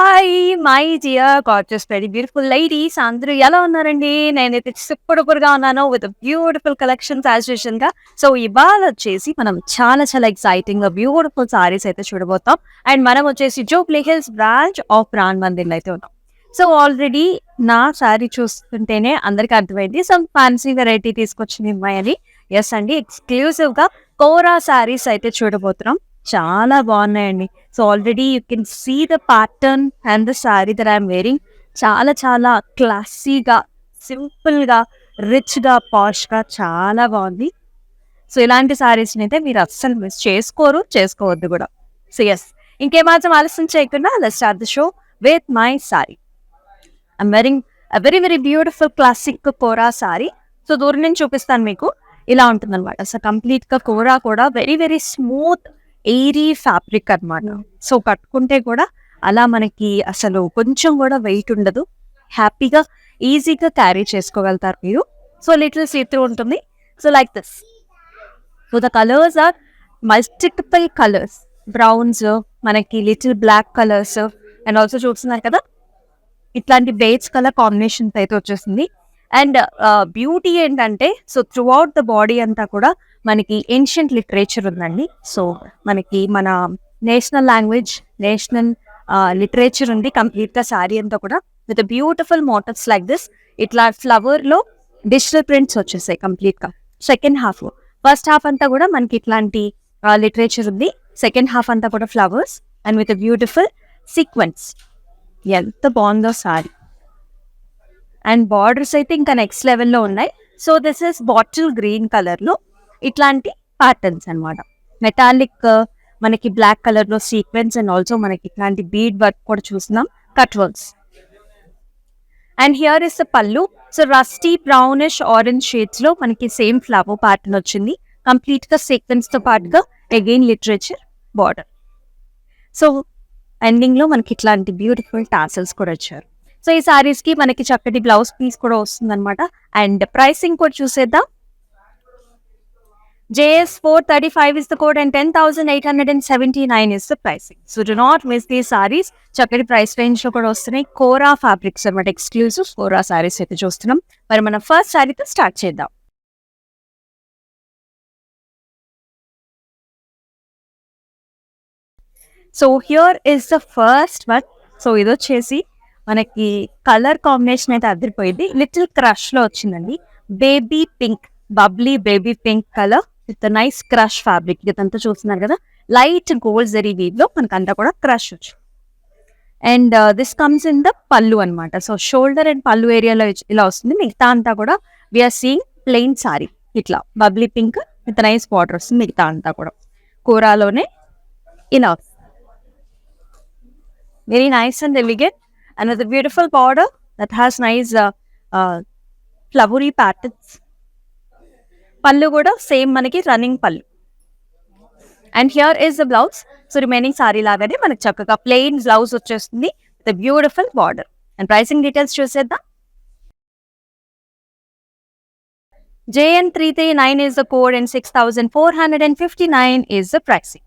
Hi! My dear gorgeous very beautiful ladies అందరూ ఎలా ఉన్నారండి? నేనైతే సూపర్‌గా ఉన్నాను విత్ బ్యూటిఫుల్ కలెక్షన్స్ యాజ్ యూజువల్‌గా. సో, ఇవాళొచ్చేసి మనం చాలా చాలా ఎక్సైటింగ్‌గా బ్యూటిఫుల్ సారీస్ అయితే చూడబోతాం. అండ్ మనం వచ్చేసి జూబ్లీ హిల్స్ బ్రాంచ్ ఆఫ్ ప్రాణ్ మందిర్‌లో అయితే ఉన్నాం. సో, ఆల్రెడీ నా సారీ చూస్తుంటేనే అందరికి అర్థమైంది. సమ్ ఫ్యాన్సీ వెరైటీ తీసుకొచ్చింది ఈ అమ్మాయి అని. యెస్ అండి. ఎక్స్‌క్లూజివ్‌గా కోరా సారీస్ అయితే చూడబోతున్నాం. చాలా బాగున్నాయండి. So, already you can see the pattern and the sari that I'm wearing. చాలా చాలా క్లాసీగా, సింపుల్‌గా, రిచ్‌గా, పాష్‌గా చాలా బాగుంది. సో, ఇలాంటి సారీస్‌నైతే మీరు అస్సలు మిస్ చేసుకోరు, చేసుకోవద్దు గూడా. So, yes. ఇంకేమాత్రం ఆలస్యం చేయకుండా let's start the show with my sari. I'm wearing a very very beautiful classic Kora sari. So, దూరం నుంచి చూపిస్తాను మీకు. ఇలా ఉంటుందన్నమాట. సో, కంప్లీట్‌గా కోరా కూడా very very smooth airy fabric అన్నమాట. సో, కట్టుకుంటే కూడా అలా మనకి అసలు కొంచెం కూడా వెయిట్ ఉండదు. హ్యాపీగా, ఈజీగా క్యారీ చేసుకోగలుగుతారు మీరు. సో, లిటిల్ సీ త్రూ ఉంటుంది. So, like this. So, the colours are multiple colours. Browns, మనకి little black colours and also చూస్తున్నారు కదా! ఇట్లాంటి బేజ్ కలర్ కాంబినేషన్స్ అయితే వచ్చేసింది. అండ్ బ్యూటీ ఏంటంటే so throughout the body అంతా కూడా మనకి ఏన్షియంట్ లిటరేచర్ ఉందండి. సో మనకి మన నేషనల్ లాంగ్వేజ్, నేషనల్ లిటరేచర్ ఉంది కంప్లీట్‌గా శారీ అంతా కూడా with beautiful motifs like this. ఇట్లా ఫ్లవర్‌లో డిజిటల్ ప్రింట్స్ వచ్చేసాయి కంప్లీట్‌గా. సెకండ్ హాఫ్, ఫస్ట్ హాఫ్ అంతా కూడా మనకి ఇట్లాంటి లిటరేచర్ ఉంది. సెకండ్ హాఫ్ అంతా కూడా flowers and with beautiful sequence. ఎంత బాగుందో సారీ. అండ్ బార్డర్స్ అయితే ఇంకా నెక్స్ట్ లెవెల్‌లో ఉన్నాయి. So, this is bottle green కలర్‌లో ఇట్లాంటి ప్యాటర్న్స్ అన్నమాట. మెటాలిక్ మనకి బ్లాక్ కలర్‌లో సీక్వెన్స్ అండ్ ఆల్సో మనకి ఇట్లాంటి బీడ్ వర్క్ కూడా చూస్తున్నాం. Cut works. And here is the పల్లు. సో, రస్టీ బ్రౌనిష్ ఆరెంజ్ షేడ్స్‌లో మనకి సేమ్ ఫ్లవర్ ప్యాటర్న్ వచ్చింది. కంప్లీట్‌గా సీక్వెన్స్‌తో పాటుగా అగైన్ లిటరేచర్ బార్డర్. సో, ఎండింగ్‌లో మనకి ఇట్లాంటి బ్యూటిఫుల్ టాసెల్స్ కూడా వచ్చారు. సో, ఈ సారీస్‌కి మనకి చక్కటి బ్లౌజ్ పీస్ కూడా వస్తుందన్నమాట. అండ్ ప్రైసింగ్ కూడా చూసేద్దాం. JS 435 is the code and 10,879 is the pricing. So, do not miss these sarees. చక్కటి ప్రైస్ రేంజ్‌లో కూడా వస్తున్నాయి. కోరా ఫ్యాబ్రిక్స్ అన్నమాట. ఎక్స్క్లూజివ్ కోరా సారీస్ అయితే చూస్తున్నాం. మరి మనం ఫస్ట్ సారీతో స్టార్ట్ చేద్దాం. So, here is the first one. So, ఇదొచ్చేసి మనకి కలర్ కాంబినేషన్ అయితే అదిరిపోయింది. లిటిల్ క్రష్‌లో వచ్చిందండి. Baby pink, bubbly baby pink colour with nice crush fabric. ఇదంతా చూస్తున్నారు కదా! లైట్ గోల్డ్ జరీ వీవ్‌లో మనకంతా కూడా క్రష్ వచ్చింది. And this comes in the పల్లు అన్నమాట. సో, షోల్డర్ అండ్ పల్లు ఏరియాలో ఇలా వస్తుంది. మిగతా అంతా కూడా we are seeing plain sari. ఇట్లా bubbly pink with nice border వస్తుంది. మిగతా అంతా కూడా కోరాలోనే ఇలా very nice and elegant and with a beautiful border that has nice flowery patterns. Pallu kuda same manaki running pallu. And here is the blouse. So remaining saree lagane manaku chakkaga plain blouse vachchestundi with a beautiful border. And pricing details chusedam. JN339 is the code and 6,459 is the pricing.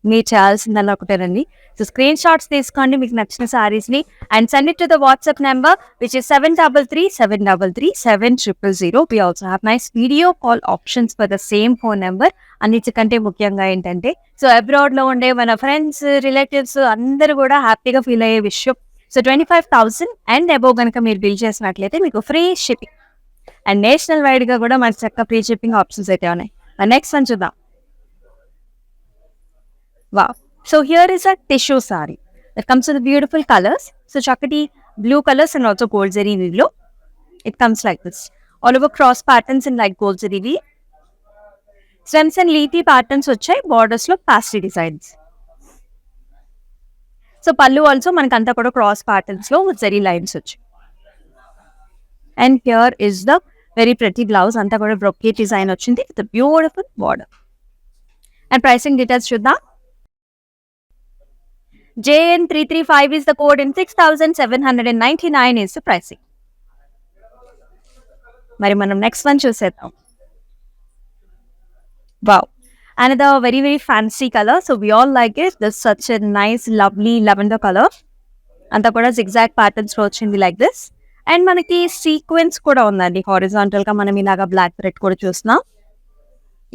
మీరు చేయాల్సిందల్లా ఒకటేనండి. So, screen shots తీసుకోండి మీకు నచ్చిన సారీస్‌ని and send it to the WhatsApp number which is 7337337000. We also have nice video call options for the same phone number. అన్నిటికంటే ముఖ్యంగా ఏంటంటే సో అబ్రాడ్‌లో ఉండే మన ఫ్రెండ్స్, రిలేటివ్స్ అందరూ కూడా హ్యాపీగా ఫీల్ అయ్యే విషయం. సో, 25,000 అండ్ అబోవ్ గనుక మీరు బిల్ చేసినట్లయితే మీకు ఫ్రీ షిప్పింగ్ అండ్ నేషనల్ వైడ్‌గా కూడా మనకి చక్కగా ఫ్రీ షిప్పింగ్ ఆప్షన్స్ అయితే ఉన్నాయి. నెక్స్ట్ వన్ చూద్దాం. Wow. So, here is a tissue saree that comes with beautiful colors. So, chakati blue colors and also gold zari weave. It comes like this. All over cross patterns in like gold zari weave. Stems and leafy patterns vachai. Borders lo pastel designs. So, pallu also manakanta kuda cross patterns lo with zari lines vachai. And here is the very pretty blouse. Anta kuda brocade design vachindi with a beautiful border. And pricing details chuddam. JN335 is the code and 6,799 is the pricing. మరి మనం next one చూసేద్దాం. Wow. Another very very fancy color. So we all like it. This such a nice lovely lavender color. అంతా కూడా zigzag patterns లో వచ్చింది like this. And మనకి sequence కూడా ఉందండి, హారిజాంటల్ గా మనం ఇలాగా బ్లాక్ థ్రెడ్ కూడా చూస్తున్నాం.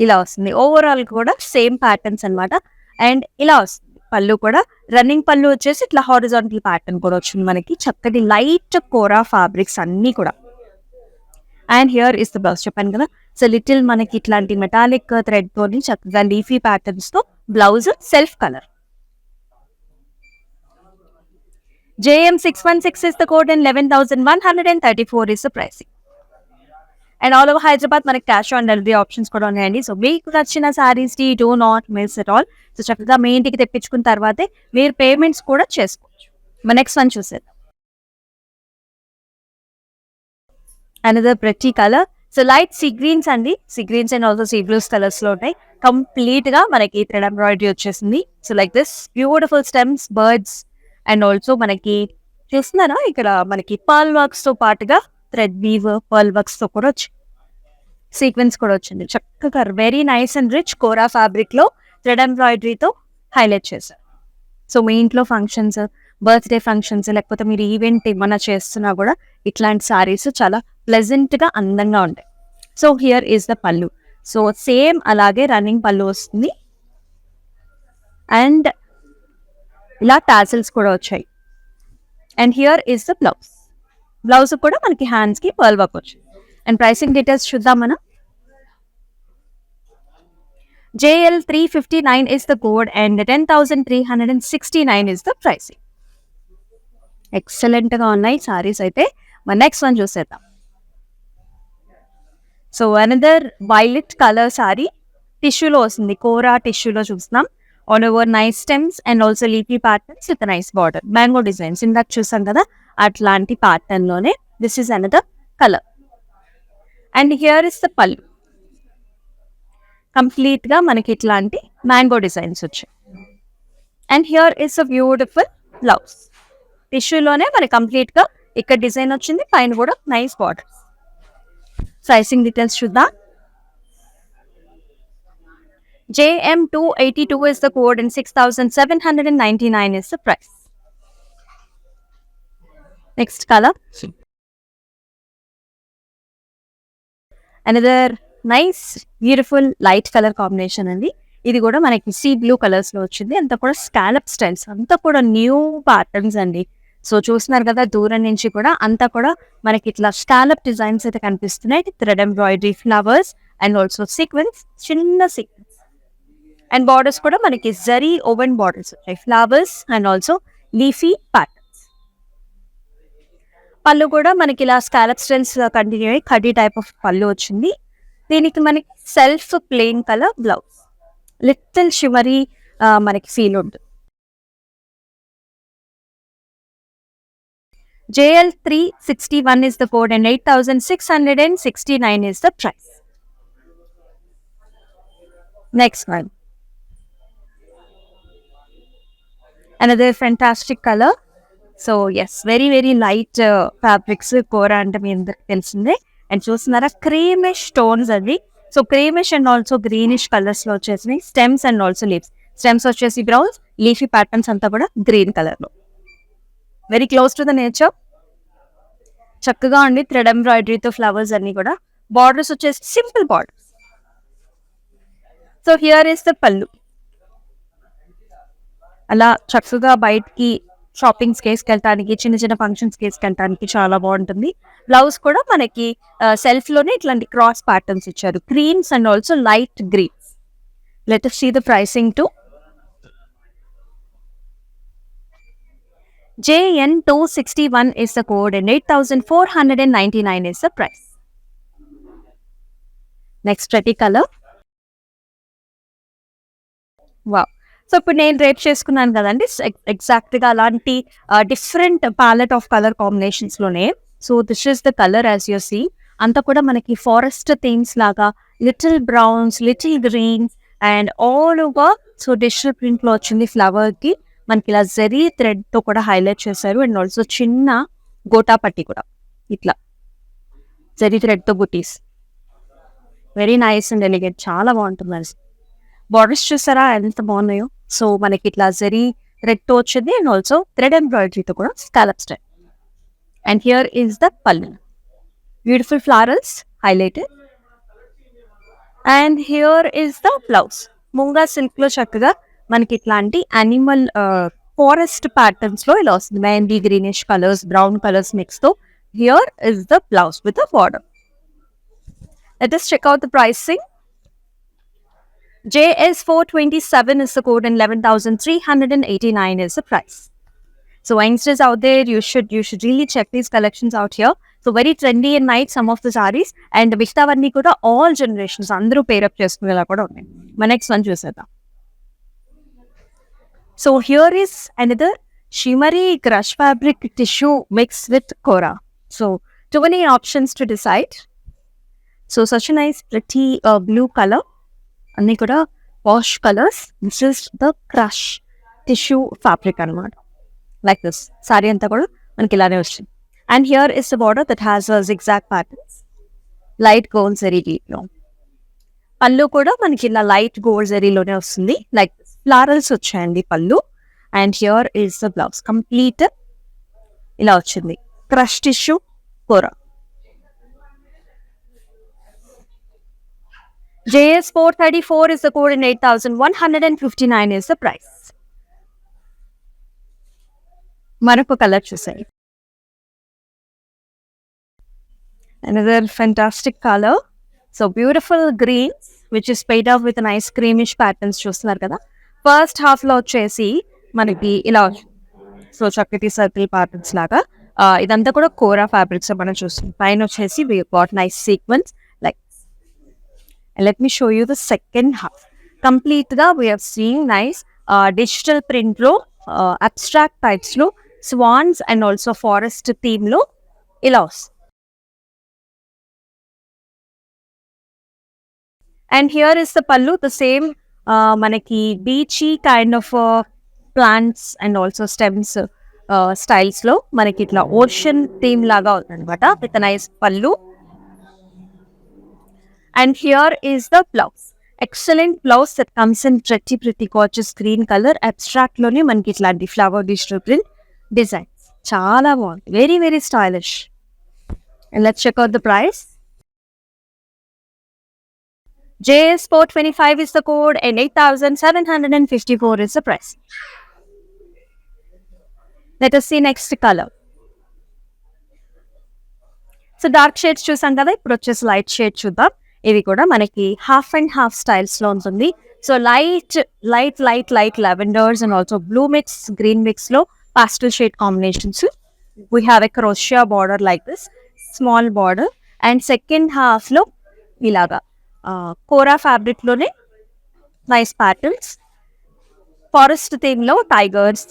ఇలా వస్తుంది ఓవరాల్ కూడా సేమ్ ప్యాటర్న్స్ అన్నమాట. అండ్ ఇలా వస్తుంది పళ్ళు కూడా, రన్నింగ్ పళ్ళు వచ్చేసి ఇట్లా హారిజాంటల్ ప్యాటర్న్ కూడా వచ్చింది మనకి. చక్కటి లైట్ కోరా ఫ్యాబ్రిక్స్ అన్ని కూడా. And here is the blouse, చెప్పాను కదా. సో లిటిల్ మనకి ఇట్లాంటి మెటాలిక్ థ్రెడ్ తోని చక్కగా లీఫీ ప్యాటర్న్స్ తో blouse self colour. JM616 is the code and 11,134 is the pricing. And all over Hyderabad మనకి క్యాష్ ఆన్ డెలివరీ ఆప్షన్స్ కూడా ఉన్నాయండి. సో మీకు నచ్చిన సారీస్ ని do not miss at all. So చక్కగా మీ ఇంటికి తెప్పించుకున్న తర్వాతే మీరు పేమెంట్స్ కూడా చేసుకోవచ్చు. మన నెక్స్ట్ వన్ చూసేద్దాం. Another pretty colour. So light sea greens అండి, sea greens and also sea blues colours లో ఉంటాయి. కంప్లీట్ గా మనకి థ్రెడ్ ఎంబ్రాయిడరీ వచ్చేసింది. So like this beautiful stems, birds and also మనకి చూస్తున్నారా ఇక్కడ మనకి పర్ల్ వర్క్స్ తో పాటుగా థ్రెడ్ వీవ్, పర్ల్ వర్క్స్ తో కూడా వచ్చి సీక్వెన్స్ కూడా వచ్చింది. చక్కగా very nice and rich Kora fabric లో థ్రెడ్ ఎంబ్రాయిడరీతో హైలైట్ చేశారు. సో మీ ఇంట్లో ఫంక్షన్స్, బర్త్డే ఫంక్షన్స్, లేకపోతే మీరు ఈవెంట్ ఏమన్నా చేస్తున్నా కూడా ఇట్లాంటి సారీస్ చాలా ప్లెజెంట్ గా అందంగా ఉంటాయి. సో హియర్ ఈస్ ద పళ్ళు. సో సేమ్ అలాగే రన్నింగ్ పళ్ళు వస్తుంది. అండ్ ఇలా టాసిల్స్ కూడా వచ్చాయి. And here is the blouse. Blouse కూడా మనకి హ్యాండ్స్ కి పర్ల్ వర్క్ వచ్చింది. అండ్ ప్రైసింగ్ డీటెయిల్స్ చూద్దాం మనం. JL359 is the code and 10,369 is the pricing. Excellent గా ఉన్నాయి సారీస్ అయితే. మన నెక్స్ట్ వన్ చూసేద్దాం. So another violet colour sari, టిష్యూలో వస్తుంది, కోరా టిష్యూలో చూస్తున్నాం. On over nice stems and also leafy patterns with nice border, mango designs ఇందాక చూసాం కదా అట్లాంటి ప్యాటర్న్ లోనే this is another colour. And here is the pallu. Complete గా మనకి ఇట్లాంటి మ్యాంగో డిజైన్స్ వచ్చాయి. And here is a beautiful blouse. టిష్యూలోనే మనకి కంప్లీట్ గా ఇక్కడ డిజైన్ వచ్చింది, పైన కూడా నైస్ బార్డర్. ప్రైసింగ్ డీటెయిల్స్ చూద్దాం. JM282 is the code and 6,799 is the price. Next color. Another nice beautiful light color combination అండి. ఇది కూడా మనకి సీ బ్లూ కలర్స్ లో వచ్చింది. అంతా కూడా స్కాలప్ స్టైల్స్, అంతా కూడా న్యూ ప్యాటర్న్స్ అండి. సో చూస్తున్నారు కదా దూరం నుంచి కూడా అంతా కూడా మనకి ఇట్లా స్కాలప్ డిజైన్స్ అయితే కనిపిస్తున్నాయి. Thread embroidery, flowers and also sequence, చిన్న సీక్వెన్స్. అండ్ బార్డర్స్ కూడా మనకి జరీ ఓవెన్ బార్డర్స్ వచ్చాయి, flowers and also leafy patterns. పళ్ళు కూడా మనకి ఇలా స్కాలప్ స్టైల్స్ కంటిన్యూ అయ్యి కడ్డీ టైప్ ఆఫ్ పళ్ళు వచ్చింది. దీనికి మనకి self plain colour blouse, little shimmery మనకి ఫీల్ ఉంటుంది. JL361 is the code and 8,669 is the price. Next one. Another fantastic color. So yes, very very light fabrics, కోరా అంటే మీ అందరికి తెలిసిందే. అండ్ చూస్తున్నారా క్రీమిష్ టోన్స్ అది. So creamish and also greenish colours లో వచ్చేసినాయి. Stems and also leaves, stems వచ్చేసి browns, leafy patterns అంతా కూడా గ్రీన్ కలర్ లో, very close to the nature. చక్కగా ఉండి థ్రెడ్ ఎంబ్రాయిడరీతో ఫ్లవర్స్ అన్ని కూడా. బార్డర్స్ వచ్చేసి simple borders. So here is the పళ్ళు. అలా చక్కగా బయటికి షాపింగ్స్ వేసుకెళ్ళటానికి, చిన్న చిన్న ఫంక్షన్స్ వేసుకెళ్ళటానికి చాలా బాగుంటుంది. బ్లౌజ్ కూడా మనకి సెల్ఫ్ లోనే ఇట్లాంటి క్రాస్ ప్యాటర్న్స్ ఇచ్చారు, greens and also light greens. Let us see the pricing too. JN261 is the code and 8,499 is the price. Next pretty color. Wow. So ఇప్పుడు నేను రేప్ చేసుకున్నాను కదండి ఎగ్జాక్ట్ గా అలాంటి different palette of colour combinations లోనే. So this is the colour as you see. అంతా కూడా మనకి ఫారెస్ట్ థీమ్స్ లాగా, little browns, little greens and all over. So digital print లో వచ్చింది. ఫ్లవర్ కి మనకి ఇలా జరీ థ్రెడ్ తో కూడా హైలైట్ చేశారు. అండ్ ఆల్సో చిన్న గోటా పట్టి కూడా ఇట్లా జరీ థ్రెడ్ తో బుటీస్, వెరీ నైస్ అండ్ ఎలిగెంట్, చాలా బాగుంటుంది. బార్డర్స్ చూసారా ఎంత బాగున్నాయో. సో మనకి ఇట్లా జరీ థ్రెడ్ తో వచ్చింది అండ్ ఆల్సో థ్రెడ్ ఎంబ్రాయిడరీతో కూడా scallop style. And here is the pallu, beautiful florals highlighted. And here is the blouse, munga silk లో చక్కగా మనకి ఇట్లాంటి అనిమల్ ఫారెస్ట్ ప్యాటర్న్స్ లో ఇలా వస్తుంది. Mehndi greenish colours, brown colours mix తో. Here is the blouse with the border. Let us check out the pricing. JS427 is the code and 11,389 is the price. So youngsters out there, you should really check these collections out here. So very trendy and nice some of the sarees, and మిగతావన్నీ కూడా all generations అందరూ pair up చేసుకునేలా కూడా ఉన్నాయి. మన next one చూసేద్దాం. So here is another shimmery crush fabric tissue mixed with Kora. So too many options to decide. So such a nice pretty blue color. అన్నీ కూడా wash colours. This is the crush tissue fabric అనమాట. Like this sari అంతా కూడా మనకి ఇలానే వచ్చింది. And here is the border that has zigzag patterns, light gold జరీలో. పళ్ళు కూడా మనకి ఇలా లైట్ గోల్డ్ జరీలోనే వస్తుంది. లైక్ ఫ్లారల్స్ వచ్చాయండి పళ్ళు. And here is the blouse, complete ఇలా వచ్చింది క్రష్ టిష్యూ కూర. JS434 is the code and 8,159 is the price. మరొక colour చూసాయి. Another fantastic color. So beautiful greens which is paid up with a nice creamish patterns చూస్తున్నారు కదా. First half లో వచ్చేసి మనకి ఇలా సో చక్కటి సర్కిల్ ప్యాటర్న్స్ లాగా. ఇదంతా కూడా కోరా ఫ్యాబ్రిక్స్ మనం చూస్తున్నాం. పైన వచ్చేసి we got nice sequence. And let me show you the second half. Complete ga we have seen nice digital print lo, abstract types lo, swans and also forest theme lo ilos. And here is the pallu, the same manaki beachy kind of plants and also stems styles lo manaki itla ocean theme laga unnadannamata with a nice pallu. And here is the blouse. Excellent blouse that comes in pretty gorgeous green color. Abstract lone manki itlanti flower digital print designs. Chala bagundi, very stylish. And let's check out the price. JS425 is the code and 8,754 is the price. Let us see next color. So dark shades చూసాం కదా, ఇప్పుడు వచ్చేసి light shade చూద్దాం. ఇవి కూడా మనకి half and half styles లో ఉంటుంది. So light lavenders and also blue mix, green mix లో pastel shade combinations. We have a crochet border like this, small border. And second half లో ఇలాగా కోరా ఫ్యాబ్రిక్ లోనే నైస్ ప్యాటర్న్స్. ఫారెస్ట్ థీమ్ లో tigers,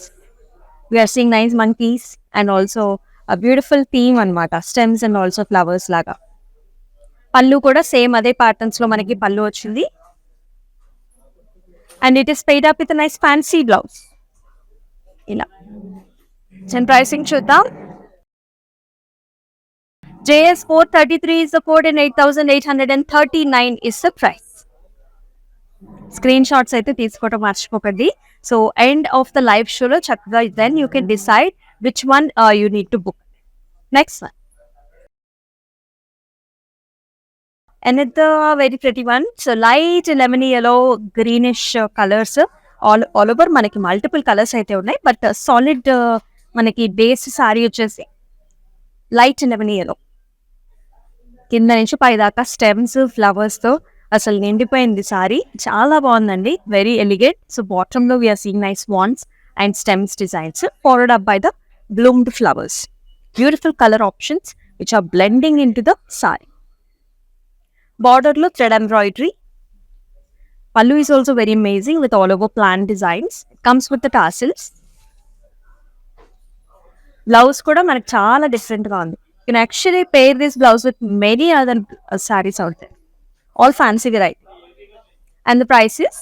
we are seeing nice monkeys and also beautiful theme అనమాట, stems and also flowers లాగా. పళ్ళు కూడా same అదే patterns లో మనకి పళ్ళు వచ్చింది. And it is paid up with nice fancy blouse ఇలా. ప్రైసింగ్ చూద్దాం. JS433 is the code and 8,839 is the price. Screenshots అయితే తీసుకోవడం మర్చిపోకండి. So end of the live షోలో చక్కగా then you can decide which one you need to book. Next one, another very pretty one. So light lemon yellow greenish colors all over మనకి multiple colours అయితే ఉన్నాయి. But solid మనకి base sorry వచ్చేసి light lemon yellow, కింద నుంచి పై దాకా stems flowers తో అసలు నిండిపోయింది సారీ. చాలా బాగుందండి, వెరీ ఎలిగెంట్. సో బాటమ్ లో we're seeing nice vines and stems designs followed up by the bloomed flowers. Beautiful color options which are blending into the saree. Border lo thread embroidery. Pallu is also very amazing with all over plant designs. It comes with the tassels. Blouse kuda manaku chaala different ga undi. You can actually pair this blouse with many other sarees out there. All fancy variety. And the price is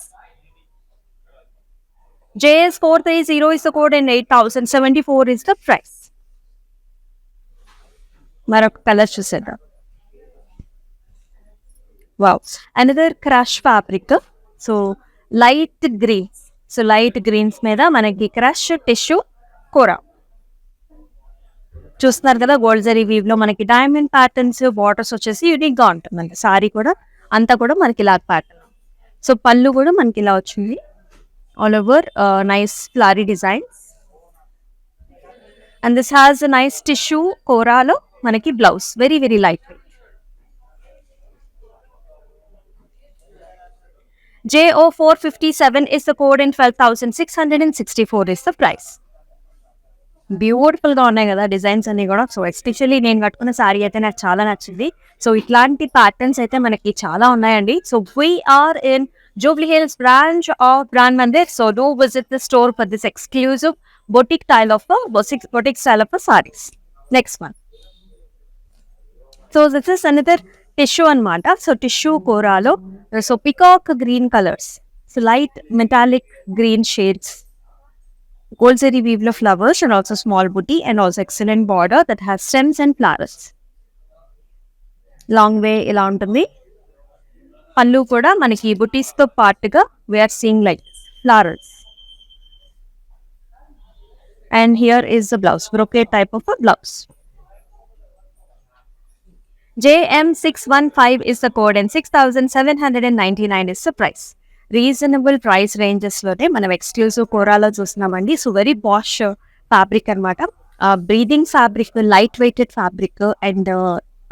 JS430 is the code and 8,074 is the price. Marok color chusedam. Wow, another crush fabric. So light green, so light greens మీద మనకి crush tissue కూర చూస్తున్నారు కదా. Gold zari weave లో మనకి diamond patterns, borders వచ్చేసి unique గా ఉంటుందండి. సారీ కూడా అంతా కూడా మనకి ఇలా ప్యాటర్న్. సో పళ్ళు కూడా మనకి ఇలా వచ్చింది, all over nice flowery designs. And this has nice tissue కోరాలో మనకి blouse, very very light weight. JO457 is the code and 12,664 is the price. Beautiful గా ఉన్నాయి కదా డిజైన్స్ అన్ని కూడా. సో ఎస్పెషల్లీ నేను కట్టుకున్న సారీ అయితే నాకు చాలా నచ్చింది. సో ఇట్లాంటి ప్యాటర్న్స్ అయితే మనకి చాలా ఉన్నాయండి. So we're in Jubilee Hills branch of Brand Mandir. So do visit the store for this exclusive boutique style of sarees. Next one. So this is another tissue anamata. So tissue koralo. So peacock green colors. So light metallic green shades. Gold zari weave of flowers and also small booty and also excellent border that has stems and flowers. Long way ila untundi. పళ్ళు కూడా మనకి బుటీస్ తో పాటుగా we're seeing like flowers. And here is the blouse, brocade type of blouse. JM615 is the code and 6,799 is the price. Reasonable price ranges లోనే మనం exclusive కోరాలో చూస్తున్నామండి. So very posh fabric అనమాట. Breathing fabric, light weighted fabric and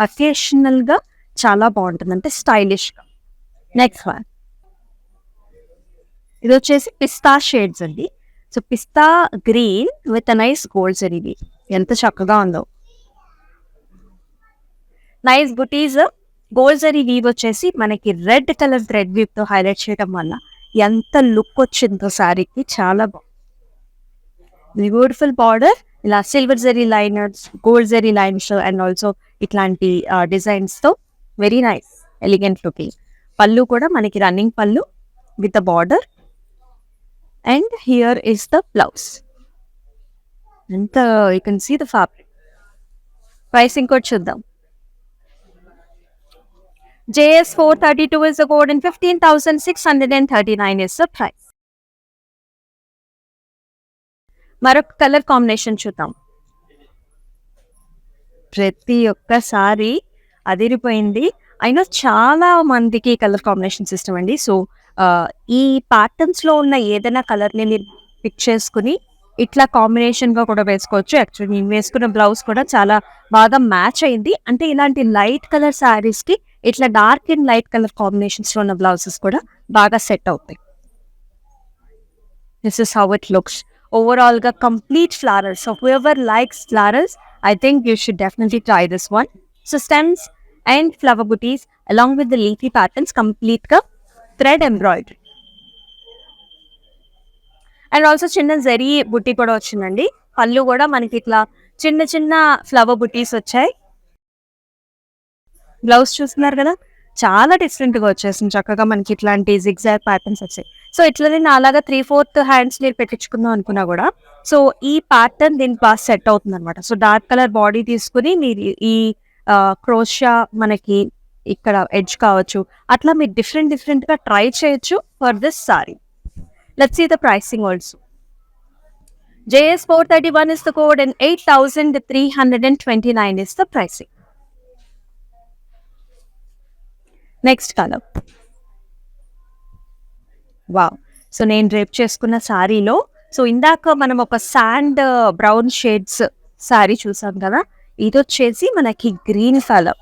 occasional గా చాలా బాగుంటుంది, అంటే stylish గా. నెక్స్ట్ వన్, ఇది వచ్చేసి పిస్తా షేడ్స్ అండి. So pista green with nice gold zari weave, ఎంత చక్కగా ఉందో. నైస్ బుటీస్, గోల్డ్ జరీ వీవ్ వచ్చేసి మనకి రెడ్ కలర్ థ్రెడ్ వీవ్ తో హైలైట్ చేయడం వల్ల ఎంత లుక్ వచ్చిందో శారీకి, చాలా బాగుంది. బ్యూటిఫుల్ బార్డర్, ఇలా silver zari liners, gold zari lines and also ఇట్లాంటి డిజైన్స్ తో very nice elegant looking. Pallu కూడా మనకి running pallu with the border and here is the blouse. అంత you can see the fabric. Pricing కూడా చూద్దాం. JS432 is the code and 15,639 is the price. మరొక colour combination చూద్దాం. ప్రతి ఒక్కసారి అదిరిపోయింది. అయినా చాలా మందికి కలర్ కాంబినేషన్స్ ఇష్టం అండి. సో ఈ ప్యాటర్న్స్ లో ఉన్న ఏదైనా కలర్ ని మీరు పిక్ చేసుకుని ఇట్లా కాంబినేషన్ గా కూడా వేసుకోవచ్చు. యాక్చువల్లీ నేను వేసుకున్న బ్లౌజ్ కూడా చాలా బాగా మ్యాచ్ అయింది. అంటే ఇలాంటి లైట్ కలర్ శారీస్ కి ఇట్లా dark and light colour combinations లో ఉన్న బ్లౌజెస్ కూడా బాగా సెట్ అవుతాయి. This is how it looks overall గా, complete flowers. So whoever likes flowers, I think you should definitely try this one. So stems and flower booties along with the leafy patterns, complete ka thread embroidery. And also చిన్న జరీ బుట్టి కూడా వచ్చిందండి. పళ్ళు కూడా మనకి ఇట్లా చిన్న చిన్న ఫ్లవర్ బుటీస్ వచ్చాయి. బ్లౌజ్ చూస్తున్నారు కదా, చాలా డిఫరెంట్ గా వచ్చేసింది. చక్కగా మనకి ఇట్లాంటి జిగ్జాగ్ ప్యాటర్న్స్ వచ్చాయి. సో ఇట్లనే అలాగా 3/4 హ్యాండ్స్ మీరు పెట్టించుకుందాం అనుకున్నా కూడా సో ఈ ప్యాటర్న్ దీనికి బాగా సెట్ అవుతుంది అనమాట. సో డార్క్ కలర్ బాడీ తీసుకుని మీరు ఈ క్రోషా మనకి ఇక్కడ ఎడ్జ్ కావచ్చు, అట్లా మీరు డిఫరెంట్ గా ట్రై చేయొచ్చు for this sari. Let's see the pricing also. JS431 is the code and 8,329 is the pricing. Next colour. Wow. So నేను డ్రేప్ చేసుకున్న శారీలో, సో ఇందాక మనం ఒక శాండ్ బ్రౌన్ షేడ్స్ శారీ చూసాం కదా, ఇది వచ్చేసి మనకి green colour.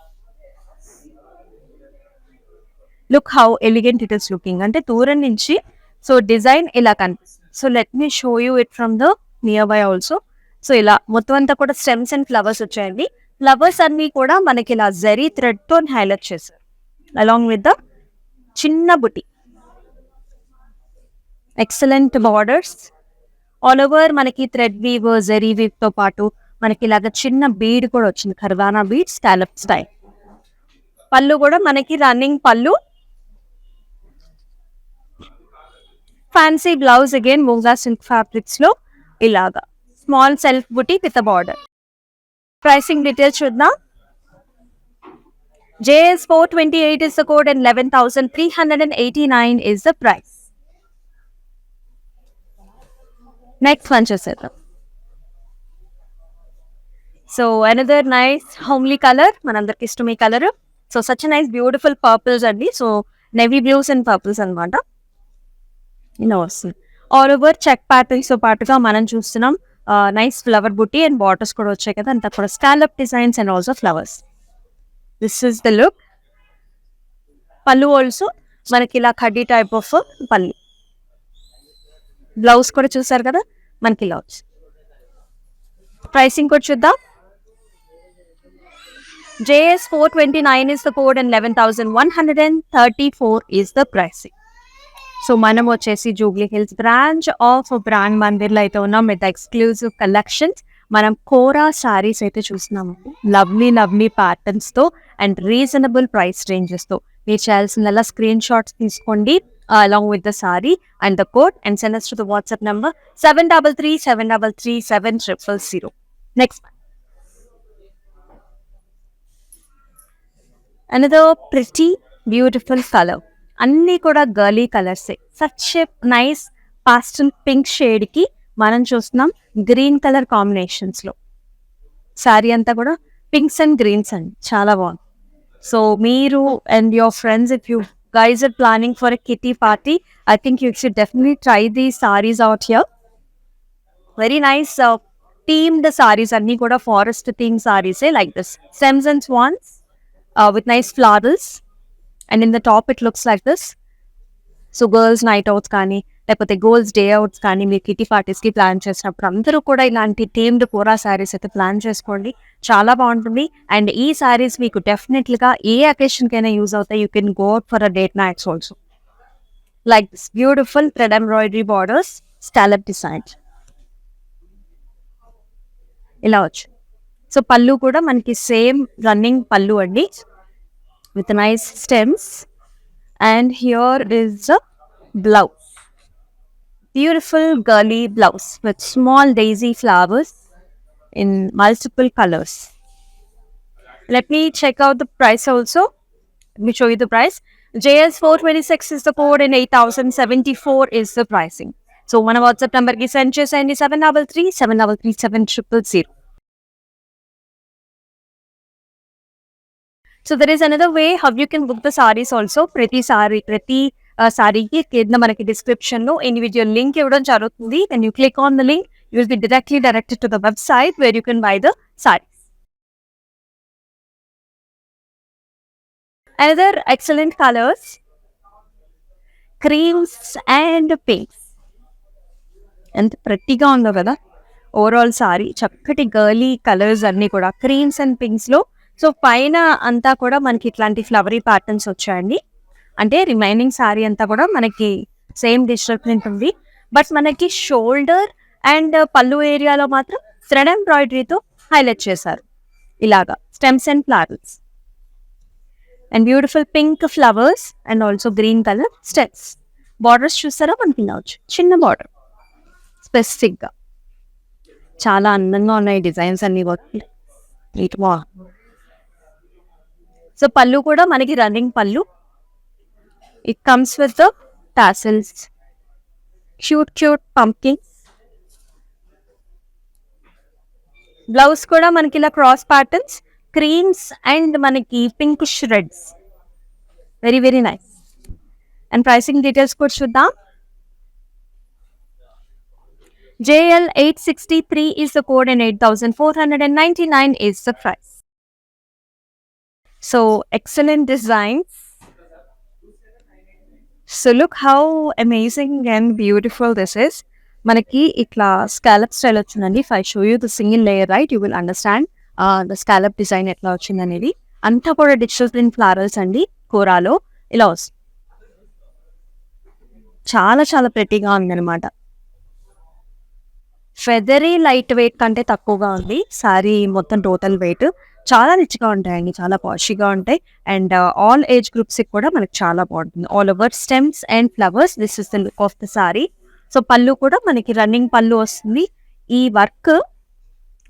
Look how elegant it is looking. అంటే దూరం నుంచి సో డిజైన్ ఇలా కనిపిస్తుంది. So let me show you it from the near by also. So ఇలా మొత్తం అంతా కూడా స్టెమ్స్ అండ్ ఫ్లవర్స్ వచ్చాయండి. ఫ్లవర్స్ అన్ని కూడా మనకి ఇలా జరీ థ్రెడ్ తో హైలైట్ చేశారు అలాంగ్ విత్ ద చిన్న బుటీ. ఎక్సలెంట్ బార్డర్స్ ఆల్ ఓవర్, మనకి థ్రెడ్ వీవ్, జరీ వీవ్ తో పాటు మనకి ఇలాగ చిన్న బీడ్ కూడా వచ్చింది, కర్వానా బీడ్ స్కాలప్ స్టైల్. పళ్ళు కూడా మనకి రన్నింగ్ పళ్ళు. Fancy blouse again మూంగా silk fabrics లో ఇలాగా small self buti with border. Pricing details చూద్దాం. JS428 is the code and 11,389 is the price. Next one చూసేద్దాం. So another nice homely colour, మనందరికి ఇష్టం ఈ colour. So such nice beautiful purples అండి. So navy blues and purples అనమాట. ఇలా వస్తుంది. All over check patterns తో పాటుగా మనం చూస్తున్నాం నైస్ ఫ్లవర్ బుట్టి అండ్ బార్డర్స్ కూడా వచ్చాయి కదా, అంతా కూడా scallop designs and also flowers. This is the look. పళ్ళు ఆల్సో మనకి ఇలా కడ్డీ టైప్ ఆఫ్ పళ్ళు. బ్లౌజ్ కూడా చూసారు కదా మనకి ఇలా వచ్చి. ప్రైసింగ్ కూడా చూద్దాం. JS 429 is the code and 11,134 is the pricing. So మనం వచ్చేసి Jubilee Hills branch of brand మందిర్లో అయితే ఉన్నాం విత్ ఎక్స్క్లూజివ్ కలెక్షన్స్. మనం కోరా సారీస్ అయితే చూస్తున్నాము, లవ్లీ లవ్లీ ప్యాటర్న్స్తో అండ్ రీజనబుల్ ప్రైస్ రేంజెస్తో. మీరు చేయాల్సిందల్లా స్క్రీన్ షాట్స్ తీసుకోండి along with the sari and the code and send us to the WhatsApp number 7337337000. Next another pretty beautiful colour. అన్నీ కూడా గర్లీ కలర్సే. Such a nice pastel pink షేడ్కి మనం చూస్తున్నాం గ్రీన్ కలర్ కాంబినేషన్స్లో. శారీ అంతా కూడా పింక్స్ అండ్ గ్రీన్స్ అండి, చాలా బాగుంది. సో మీరు and your friends, if you guys are planning for a kitty party, I think you should definitely try the saris out here. Very nice themed saris అన్నీ కూడా forest theme సారీసే like this stems and swans with nice florals, and in the top it looks like this. So girls night outs కానీ లేకపోతే girls day outs కానీ మీరు kitty పార్టీస్కి plan చేసినప్పుడు అందరూ కూడా ఇలాంటి థీమ్డ్ కోరా శారీస్ అయితే ప్లాన్ చేసుకోండి, చాలా బాగుంటుంది. అండ్ ఈ శారీస్ మీకు డెఫినెట్లీగా ఏ అకేషన్కైనా యూజ్ అవుతాయి. You can go out for a date nights also. Like this beautiful thread embroidery borders, scallop designs ఇలా వచ్చు. సో పళ్ళు కూడా మనకి సేమ్ రన్నింగ్ పళ్ళు అండి with nice stems. And here is a blouse, beautiful girly blouse with small daisy flowers in multiple colours. Let me check out the price also. Let me show you the price. JS 426 is the code and 8,074 is the pricing. So మన WhatsApp నెంబర్కి send చేసేయండి 7337337000. So there is another way how you can book the sarees also. ప్రతి సారీకి కింద మనకి description లో individual link ఇవ్వడం జరుగుతుంది. When you click on the link, you will be directly directed to the website where you can buy the sarees. Another excellent colors, creams and pinks. ఎంత prettyగా ఉందో కదా ఓవరాల్ సారీ. చక్కటి girly colours అన్నీ కూడా creams and పింక్స్లో. So పైన అంతా కూడా మనకి ఇట్లాంటి ఫ్లవరీ ప్యాటర్న్స్ వచ్చాయండి. అంటే రిమైనింగ్ సారీ అంతా కూడా మనకి సేమ్ డిజిటల్ ప్రింట్ ఉంది, బట్ మనకి షోల్డర్ అండ్ పళ్ళు ఏరియాలో మాత్రం థ్రెడ్ ఎంబ్రాయిడరీతో హైలైట్ చేశారు ఇలాగా stems and flowers and beautiful pink flowers and also green colour stems. Borders చూస్తారా మనకి వచ్చు, చిన్న బార్డర్ స్పెసిఫిక్గా చాలా అందంగా ఉన్నాయి డిజైన్స్ అన్ని నీట్ వా. సో పళ్ళు కూడా మనకి రన్నింగ్ పళ్ళు. It comes with the tassels, cute cute pumpkins. Blouse కూడా మనకి ఇలా క్రాస్ ప్యాటర్న్స్, క్రీమ్స్ అండ్ మనకి pink ష్రెడ్స్. Very very nice. And pricing details కూడా చూద్దాం. JL 863 is the code and 8,499 is the price. So excellent designs. So look how amazing and beautiful this is. మనకి ఇట్లా scallop style వచ్చిందండి. If I show you the single layer right, you will understand the scallop design ఎట్లా వచ్చింది అనేది. అంతా కూడా digital print flowers అండి కోరాలో ఇలా వస్తుంది. చాలా చాలా ప్రెట్టీగా ఉందన్నమాట. ఫెదరీ లైట్ వెయిట్ కంటే తక్కువగా ఉంది సారీ మొత్తం టోటల్ వెయిట్. చాలా రిచ్గా ఉంటాయండి, చాలా పాషిగా ఉంటాయి. అండ్ ఆల్ ఏజ్ గ్రూప్స్కి కూడా మనకి చాలా బాగుంటుంది. All over stems and flowers, this is the look of the sorry. So పళ్ళు కూడా మనకి రన్నింగ్ పళ్ళు వస్తుంది. ఈ వర్క్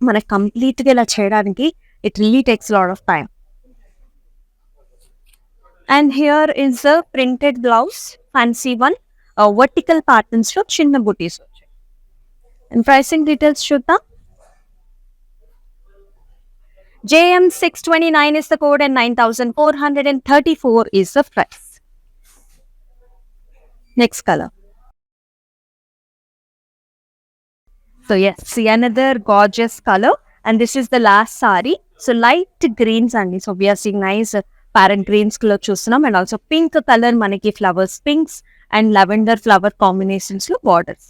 మనకి కంప్లీట్గా ఇలా చేయడానికి it really takes lot of time. And here is the printed blouse, fancy one, vertical ప్యాటర్న్స్లో చిన్న బుటీస్ వచ్చాయి. అండ్ ప్రైసింగ్ డీటెయిల్స్ చూద్దాం. JM629 is the code and 9,434 is the price. Next color. So yes, see another gorgeous color, and this is the last saree. So light greens అండి. So we are seeing nice parrot greens color చూస్తున్నాం, and also pink color మనకి flowers, pinks and lavender flower combinations లో borders.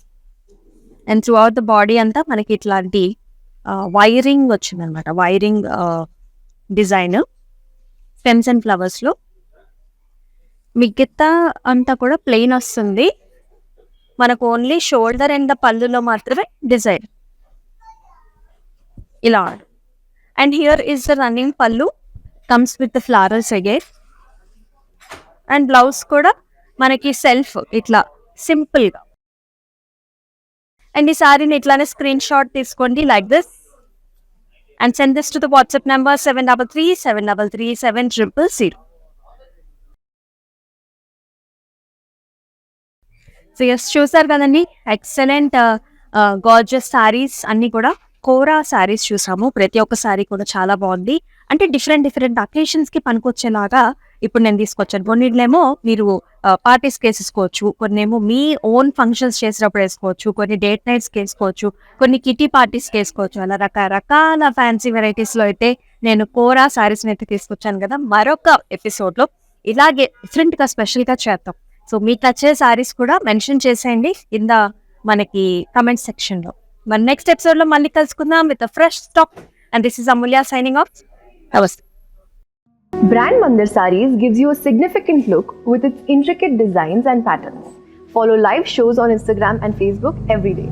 And throughout the body అంతా మనకి ఇట్లాంటి wiring వచ్చిందనమాట. Wiring design stems and flowers లో. మిగతా అంతా కూడా ప్లెయిన్ వస్తుంది. మనకు ఓన్లీ షోల్డర్ అండ్ పళ్ళులో మాత్రమే డిజైన్ ఇలా. And here is the running pallu, comes with the flowers again. And blouse కూడా మనకి సెల్ఫ్ ఇట్లా సింపుల్ గా. అండ్ ఈ సారీని ఇట్లానే స్క్రీన్ షాట్ తీసుకోండి like this and send this to the WhatsApp number 733-733-7000. So yes, చూసారు కదండి, ఎక్సలెంట్ గార్జియస్ సారీస్ అన్ని కూడా కోరా సారీస్ చూసాము. ప్రతి ఒక్క సారీ కూడా చాలా బాగుంది. అంటే డిఫరెంట్ అకేషన్స్ కి పనికొచ్చేలాగా ఇప్పుడు నేను తీసుకొచ్చాను. కొన్నిట్లేమో మీరు పార్టీస్కి వేసుకోవచ్చు, కొన్ని ఏమో మీ ఓన్ ఫంక్షన్స్ చేసినప్పుడు వేసుకోవచ్చు, కొన్ని డేట్ నైట్స్కి వేసుకోవచ్చు, కొన్ని కిటీ పార్టీస్కి వేసుకోవచ్చు. అలా రకరకాల ఫ్యాన్సీ వెరైటీస్లో అయితే నేను కోరా సారీస్ని అయితే తీసుకొచ్చాను కదా. మరొక ఎపిసోడ్లో ఇలాగే డిఫరెంట్గా స్పెషల్గా చేద్దాం. సో మీకు నచ్చే సారీస్ కూడా మెన్షన్ చేసేయండి కింద మనకి కమెంట్ సెక్షన్లో. మరి నెక్స్ట్ ఎపిసోడ్లో మళ్ళీ కలుసుకుందాం with fresh stock. And this is Amulya signing off. నమస్తే. Brand Mandir Sarees gives you a significant look with its intricate designs and patterns. Follow live shows on Instagram and Facebook every day.